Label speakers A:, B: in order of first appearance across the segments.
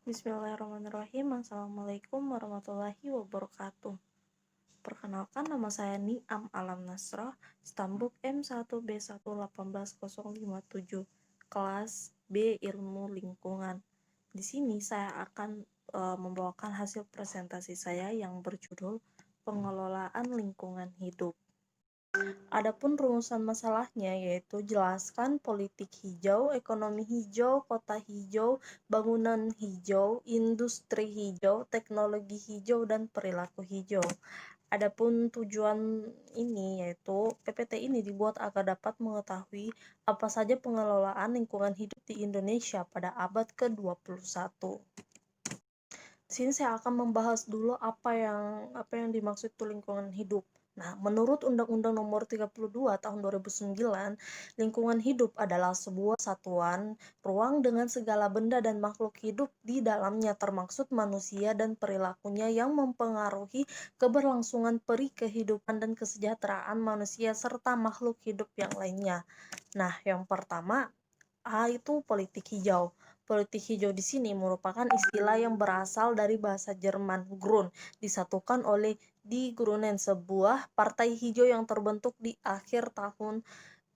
A: Bismillahirrahmanirrahim. Assalamualaikum warahmatullahi wabarakatuh. Perkenalkan, nama saya Niam Alam Nasrah, Stambuk M1B1181057, kelas B Ilmu Lingkungan. Di sini saya akan membawakan hasil presentasi saya yang berjudul Pengelolaan Lingkungan Hidup. Adapun rumusan masalahnya yaitu jelaskan politik hijau, ekonomi hijau, kota hijau, bangunan hijau, industri hijau, teknologi hijau, dan perilaku hijau. Adapun tujuan ini yaitu PPT ini dibuat agar dapat mengetahui apa saja pengelolaan lingkungan hidup di Indonesia pada abad ke-21. Di sini saya akan membahas dulu apa yang dimaksud itu lingkungan hidup. Nah, menurut Undang-Undang Nomor 32 Tahun 2009, lingkungan hidup adalah sebuah satuan ruang dengan segala benda dan makhluk hidup di dalamnya, termaksud manusia dan perilakunya yang mempengaruhi keberlangsungan peri kehidupan dan kesejahteraan manusia serta makhluk hidup yang lainnya. Nah, yang pertama itu politik hijau. Politik hijau di sini merupakan istilah yang berasal dari bahasa Jerman Grün, disatukan oleh Die Grünen, sebuah partai hijau yang terbentuk di akhir tahun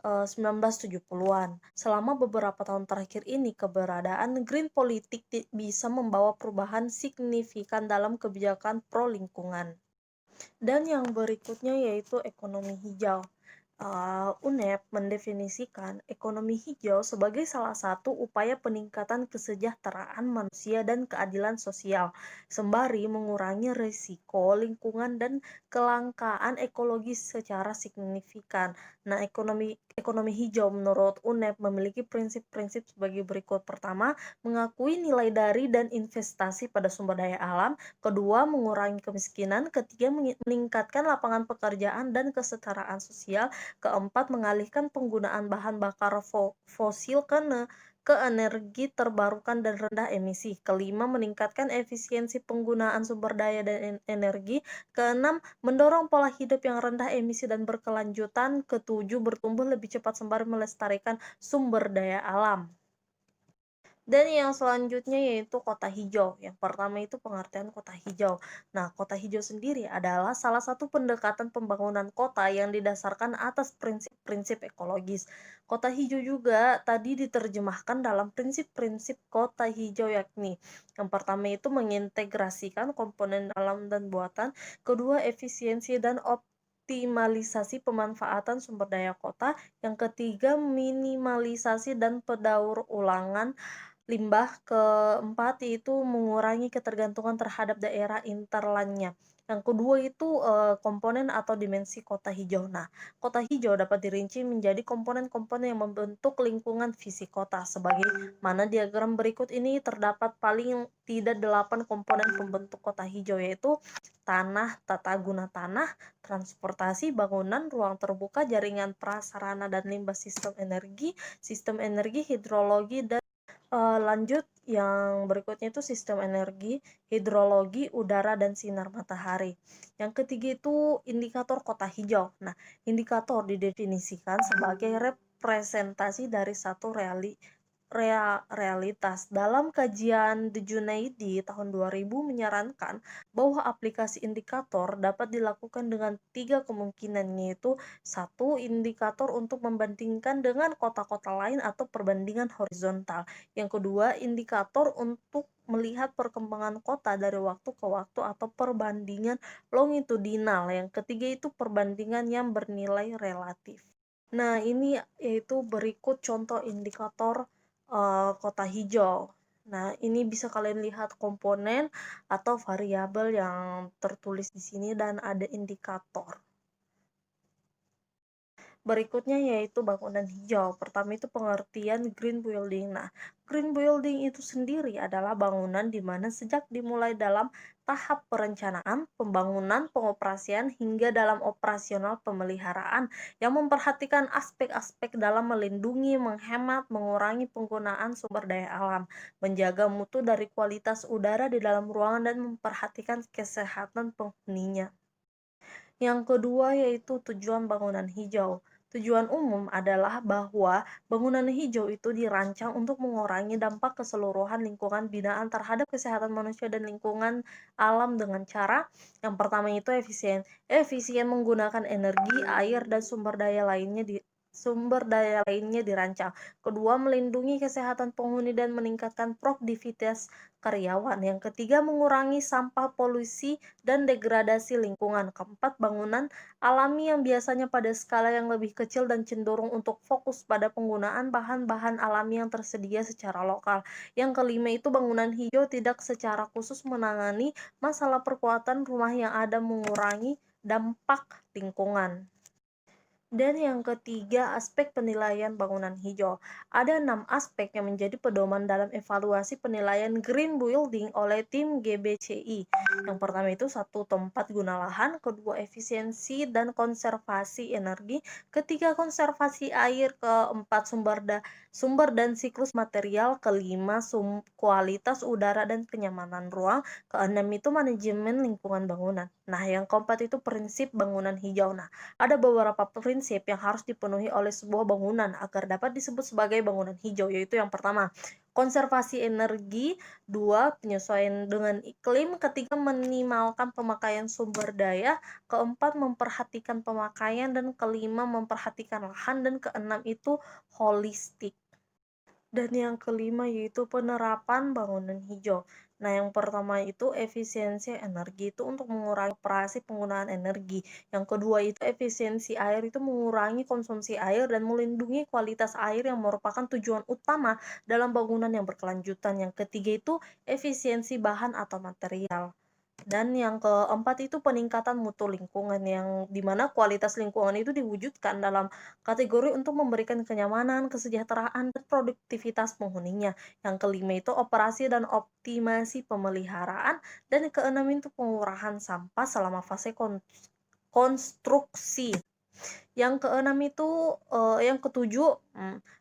A: 1970-an. Selama beberapa tahun terakhir ini, keberadaan green politik bisa membawa perubahan signifikan dalam kebijakan pro lingkungan. Dan yang berikutnya yaitu ekonomi hijau. UNEP mendefinisikan ekonomi hijau sebagai salah satu upaya peningkatan kesejahteraan manusia dan keadilan sosial, sembari mengurangi risiko lingkungan dan kelangkaan ekologis secara signifikan. Nah, ekonomi hijau menurut UNEP memiliki prinsip-prinsip sebagai berikut. Pertama, mengakui nilai dari dan investasi pada sumber daya alam. Kedua, mengurangi kemiskinan. Ketiga, meningkatkan lapangan pekerjaan dan kesetaraan sosial. Keempat, mengalihkan penggunaan bahan bakar fosil ke energi terbarukan dan rendah emisi. Kelima, meningkatkan efisiensi penggunaan sumber daya dan energi. Keenam, mendorong pola hidup yang rendah emisi dan berkelanjutan. Ketujuh, bertumbuh lebih cepat sembari melestarikan sumber daya alam. Dan yang selanjutnya yaitu kota hijau. Yang pertama itu pengertian kota hijau. Nah, kota hijau sendiri adalah salah satu pendekatan pembangunan kota yang didasarkan atas prinsip-prinsip ekologis. Kota hijau juga tadi diterjemahkan dalam prinsip-prinsip kota hijau, yakni yang pertama itu mengintegrasikan komponen alam dan buatan, kedua efisiensi dan optimalisasi pemanfaatan sumber daya kota, yang ketiga minimalisasi dan pendaur ulangan limbah, keempat yaitu mengurangi ketergantungan terhadap daerah interlandnya. Yang kedua itu komponen atau dimensi kota hijau. Nah, kota hijau dapat dirinci menjadi komponen-komponen yang membentuk lingkungan fisik kota. Sebagaimana diagram berikut ini, terdapat paling tidak 8 komponen pembentuk kota hijau, yaitu tanah, tata guna tanah, transportasi, bangunan, ruang terbuka, jaringan prasarana dan limbah, sistem energi, hidrologi, dan lanjut yang berikutnya itu sistem energi, hidrologi, udara, dan sinar matahari. Yang ketiga itu indikator kota hijau. Nah, indikator didefinisikan sebagai representasi dari satu realitas. Dalam kajian The Junaidi tahun 2000 menyarankan bahwa aplikasi indikator dapat dilakukan dengan 3 kemungkinan, yaitu 1. Indikator untuk membandingkan dengan kota-kota lain atau perbandingan horizontal. Yang kedua, indikator untuk melihat perkembangan kota dari waktu ke waktu atau perbandingan longitudinal. Yang ketiga itu perbandingan yang bernilai relatif. Nah, ini yaitu berikut contoh indikator kota hijau. Nah, ini bisa kalian lihat komponen atau variabel yang tertulis di sini dan ada indikator. Berikutnya yaitu bangunan hijau. Pertama itu pengertian green building. Nah, green building itu sendiri adalah bangunan di mana sejak dimulai dalam tahap perencanaan, pembangunan, pengoperasian, hingga dalam operasional pemeliharaan yang memperhatikan aspek-aspek dalam melindungi, menghemat, mengurangi penggunaan sumber daya alam, menjaga mutu dari kualitas udara di dalam ruangan, dan memperhatikan kesehatan penghuninya. Yang kedua yaitu tujuan bangunan hijau. Tujuan umum adalah bahwa bangunan hijau itu dirancang untuk mengurangi dampak keseluruhan lingkungan binaan terhadap kesehatan manusia dan lingkungan alam dengan cara yang pertama itu efisien menggunakan energi, air, dan sumber daya lainnya dirancang. Kedua, melindungi kesehatan penghuni dan meningkatkan produktivitas karyawan. Yang ketiga, mengurangi sampah, polusi, dan degradasi lingkungan. Keempat, bangunan alami yang biasanya pada skala yang lebih kecil dan cenderung untuk fokus pada penggunaan bahan-bahan alami yang tersedia secara lokal. Yang kelima itu bangunan hijau tidak secara khusus menangani masalah perkuatan rumah yang ada mengurangi dampak lingkungan. Dan yang ketiga, aspek penilaian bangunan hijau. Ada 6 aspek yang menjadi pedoman dalam evaluasi penilaian green building oleh tim GBCI. Yang pertama itu satu, tempat guna lahan, kedua, efisiensi dan konservasi energi, ketiga, konservasi air, keempat, sumber dan siklus material, kelima, kualitas udara dan kenyamanan ruang, keenam itu manajemen lingkungan bangunan. Nah, yang keempat itu prinsip bangunan hijau. Nah, ada beberapa prinsip yang harus dipenuhi oleh sebuah bangunan agar dapat disebut sebagai bangunan hijau, yaitu yang pertama, konservasi energi, dua, penyesuaian dengan iklim, ketiga, minimalkan pemakaian sumber daya, keempat, memperhatikan pemakaian, dan kelima, memperhatikan lahan, dan keenam itu holistik. Dan yang kelima yaitu penerapan bangunan hijau. Nah, yang pertama itu efisiensi energi itu untuk mengurangi operasi penggunaan energi. Yang kedua itu efisiensi air itu mengurangi konsumsi air dan melindungi kualitas air yang merupakan tujuan utama dalam bangunan yang berkelanjutan. Yang ketiga itu efisiensi bahan atau material. Dan yang keempat itu peningkatan mutu lingkungan, yang dimana kualitas lingkungan itu diwujudkan dalam kategori untuk memberikan kenyamanan, kesejahteraan, dan produktivitas penghuninya. Yang kelima itu operasi dan optimasi pemeliharaan, dan keenam itu pengurahan sampah selama fase konstruksi. Yang keenam itu yang ketujuh,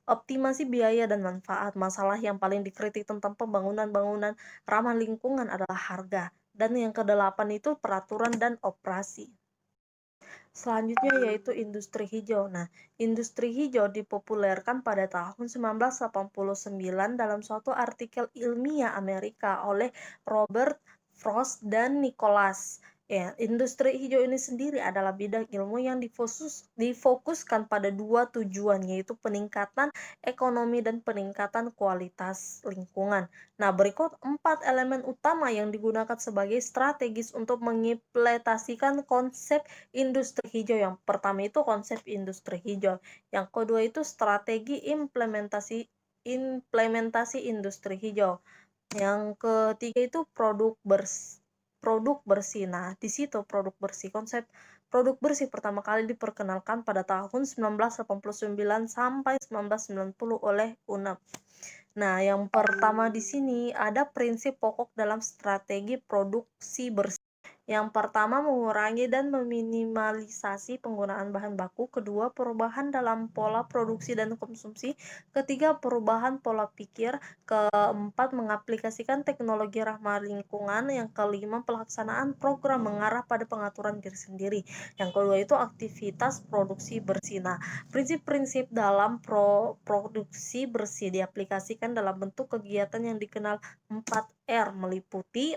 A: optimasi biaya dan manfaat. Masalah yang paling dikritik tentang pembangunan-bangunan ramah lingkungan adalah harga. Dan yang kedelapan itu peraturan dan operasi. Selanjutnya yaitu industri hijau. Nah, industri hijau dipopulerkan pada tahun 1989 dalam suatu artikel ilmiah Amerika oleh Robert Frost dan Nicholas. Ya, industri hijau ini sendiri adalah bidang ilmu yang difokuskan pada dua tujuan, yaitu peningkatan ekonomi dan peningkatan kualitas lingkungan. Nah, berikut 4 elemen utama yang digunakan sebagai strategis untuk mengimplementasikan konsep industri hijau. Yang pertama itu konsep industri hijau. Yang kedua itu strategi implementasi industri hijau. Yang ketiga itu produk bersih. Nah, di situ konsep produk bersih pertama kali diperkenalkan pada tahun 1989 sampai 1990 oleh UNEP. Nah, yang pertama di sini ada prinsip pokok dalam strategi produksi bersih. Yang pertama, mengurangi dan meminimalisasi penggunaan bahan baku. Kedua, perubahan dalam pola produksi dan konsumsi. Ketiga, perubahan pola pikir. Keempat, mengaplikasikan teknologi ramah lingkungan. Yang kelima, pelaksanaan program mengarah pada pengaturan diri sendiri. Yang kedua itu aktivitas produksi bersih. Nah, prinsip-prinsip dalam produksi bersih diaplikasikan dalam bentuk kegiatan yang dikenal 4R, meliputi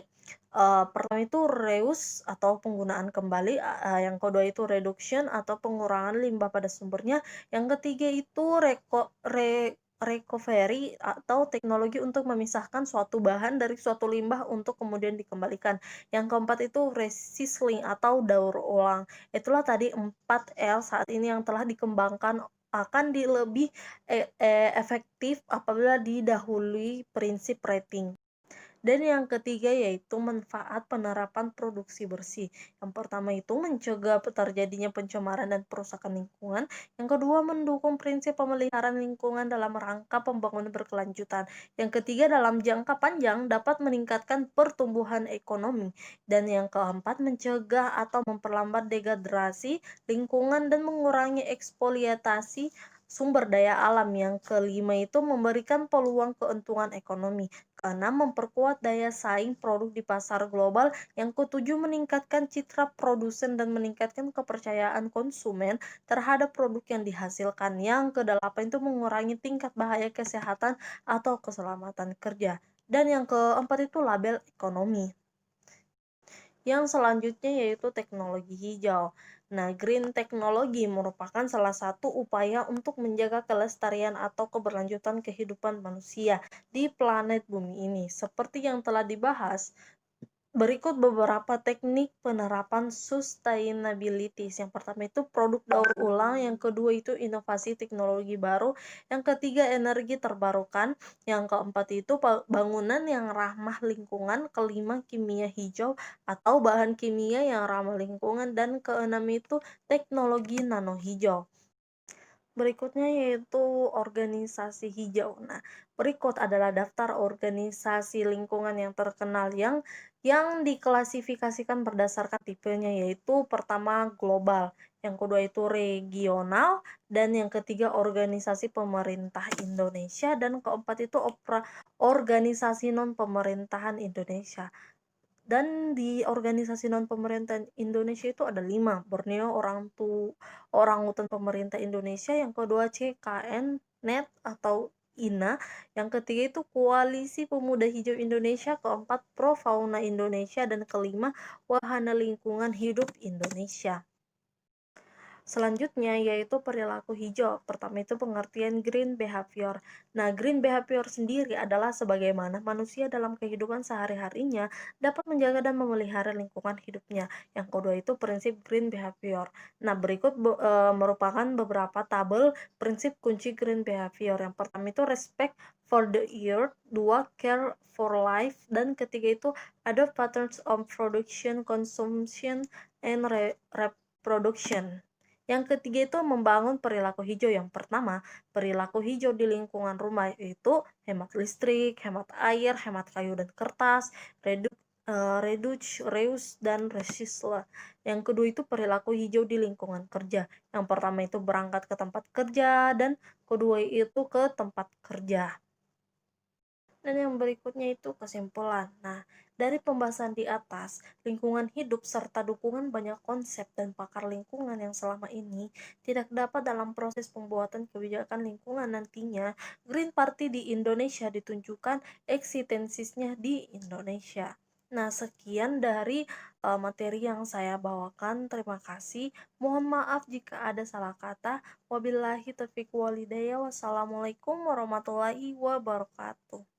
A: pertama itu reuse atau penggunaan kembali, yang kedua itu reduction atau pengurangan limbah pada sumbernya, yang ketiga itu recovery atau teknologi untuk memisahkan suatu bahan dari suatu limbah untuk kemudian dikembalikan. Yang keempat itu recycling atau daur ulang. Itulah tadi 4L saat ini yang telah dikembangkan akan lebih efektif apabila didahului prinsip rating. Dan yang ketiga yaitu manfaat penerapan produksi bersih. Yang pertama itu mencegah terjadinya pencemaran dan perusakan lingkungan. Yang kedua, mendukung prinsip pemeliharaan lingkungan dalam rangka pembangunan berkelanjutan. Yang ketiga, dalam jangka panjang dapat meningkatkan pertumbuhan ekonomi. Dan yang keempat, mencegah atau memperlambat degradasi lingkungan dan mengurangi eksploitasi sumber daya alam. Yang kelima itu memberikan peluang keuntungan ekonomi. keenam, memperkuat daya saing produk di pasar global. Yang ketujuh, meningkatkan citra produsen dan meningkatkan kepercayaan konsumen terhadap produk yang dihasilkan. Yang kedelapan itu mengurangi tingkat bahaya kesehatan atau keselamatan kerja. Dan yang keempat itu label ekonomi. Yang selanjutnya yaitu teknologi hijau. Nah, green technology merupakan salah satu upaya untuk menjaga kelestarian atau keberlanjutan kehidupan manusia di planet bumi ini. Seperti yang telah dibahas, berikut beberapa teknik penerapan sustainability. Yang pertama itu produk daur ulang, yang kedua itu inovasi teknologi baru, yang ketiga energi terbarukan, yang keempat itu bangunan yang ramah lingkungan, kelima kimia hijau atau bahan kimia yang ramah lingkungan, dan keenam itu teknologi nano hijau. Berikutnya yaitu organisasi hijau. Nah, berikut adalah daftar organisasi lingkungan yang terkenal yang diklasifikasikan berdasarkan tipenya, yaitu pertama global, yang kedua itu regional, dan yang ketiga organisasi pemerintah Indonesia, dan keempat itu organisasi non pemerintahan Indonesia. Dan di organisasi non-pemerintahan Indonesia itu ada 5, Borneo Orangutan Pemerintah Indonesia, yang kedua CKN NET atau INA, yang ketiga itu Koalisi Pemuda Hijau Indonesia, keempat Pro Fauna Indonesia, dan kelima Wahana Lingkungan Hidup Indonesia. Selanjutnya yaitu perilaku hijau. Pertama itu pengertian green behavior. Nah, green behavior sendiri adalah sebagaimana manusia dalam kehidupan sehari-harinya dapat menjaga dan memelihara lingkungan hidupnya. Yang kedua itu prinsip green behavior. Nah, berikut merupakan beberapa tabel prinsip kunci green behavior. Yang pertama itu respect for the earth, dua care for life, dan ketiga itu adopt patterns of production, consumption, and reproduction. Yang ketiga itu membangun perilaku hijau. Yang pertama, perilaku hijau di lingkungan rumah itu hemat listrik, hemat air, hemat kayu dan kertas, reuse, dan recycle. Yang kedua itu perilaku hijau di lingkungan kerja. Yang pertama itu berangkat ke tempat kerja, dan kedua itu ke tempat kerja. Dan yang berikutnya itu kesimpulan. Nah, dari pembahasan di atas, lingkungan hidup serta dukungan banyak konsep dan pakar lingkungan yang selama ini tidak dapat dalam proses pembuatan kebijakan lingkungan nantinya, Green Party di Indonesia ditunjukkan eksistensinya di Indonesia. Nah, sekian dari materi yang saya bawakan. Terima kasih. Mohon maaf jika ada salah kata. Wabillahi taufiq walhidayah. Wassalamualaikum warahmatullahi wabarakatuh.